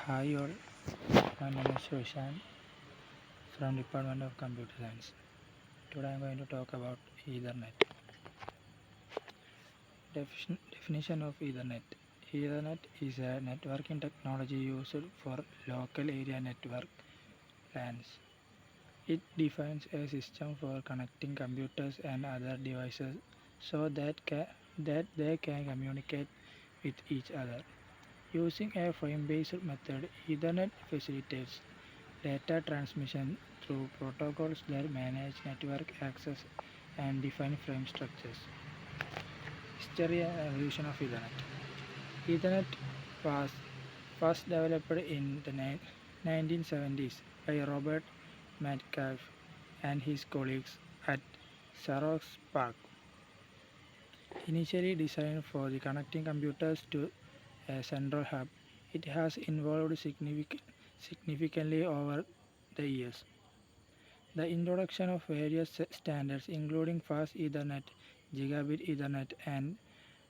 Hi all, my name is Sushan from Department of Computer Science. Today I am going to talk about Ethernet. Definition of Ethernet. Ethernet is a networking technology used for local area network LANs. It defines a system for connecting computers and other devices so that they can communicate with each other. Using a frame-based method, Ethernet facilitates data transmission through protocols that manage network access and define frame structures. History and evolution of Ethernet. Ethernet was first developed in the 1970s by Robert Metcalfe and his colleagues at Xerox PARC. Initially designed for the connecting computers to a central hub, it has evolved significantly over the years. The introduction of various standards including Fast Ethernet, Gigabit Ethernet and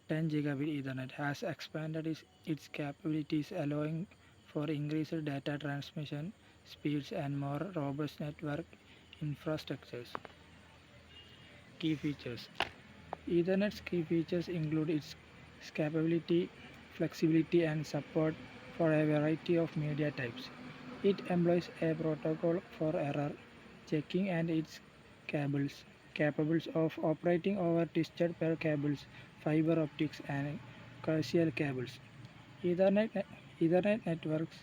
10 Gigabit Ethernet has expanded its capabilities, allowing for increased data transmission speeds and more robust network infrastructures. Key features. Ethernet's key features include its scalability, flexibility and support for a variety of media types. It employs a protocol for error checking and its cables, capable of operating over twisted pair cables, fiber optics and coaxial cables. Ethernet, Ethernet networks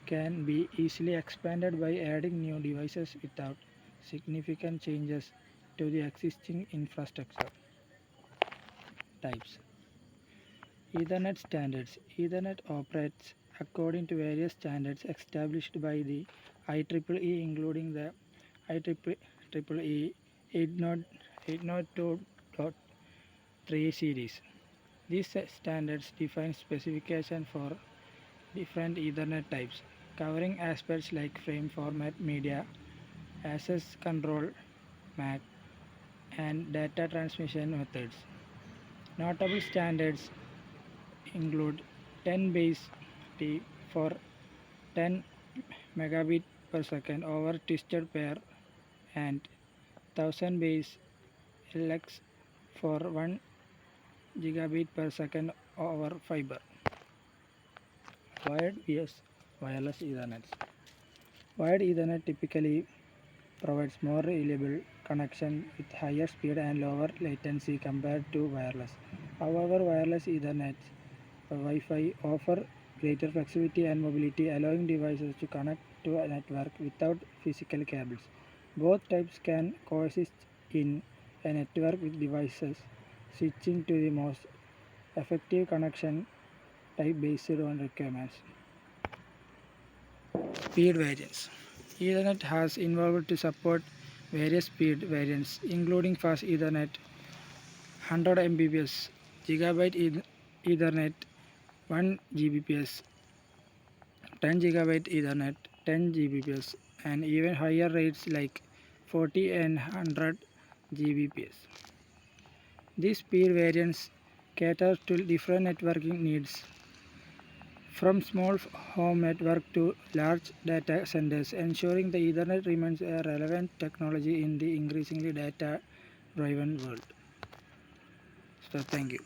can be easily expanded by adding new devices without significant changes to the existing infrastructure. Types. Ethernet standards. Ethernet operates according to various standards established by the IEEE, including the IEEE 802.3 series. These standards define specifications for different Ethernet types, covering aspects like frame format, media, access control, MAC, and data transmission methods. Notable standards include 10 base T for 10 megabit per second over twisted pair and 1000 base LX for 1 gigabit per second over fiber. Wired vs wireless Ethernet. Wired Ethernet typically provides more reliable connection with higher speed and lower latency compared to wireless. However, wireless Ethernet Wi-Fi offer greater flexibility and mobility, allowing devices to connect to a network without physical cables. Both types can coexist in a network with devices switching to the most effective connection type based on requirements. Speed variants. Ethernet has evolved to support various speed variants, including Fast Ethernet 100 Mbps, Gigabit Ethernet 1 Gbps, 10 Gigabit Ethernet 10 Gbps, and even higher rates like 40 and 100 Gbps. These speed variants cater to different networking needs, from small home network to large data centers, ensuring the Ethernet remains a relevant technology in the increasingly data-driven world. So, thank you.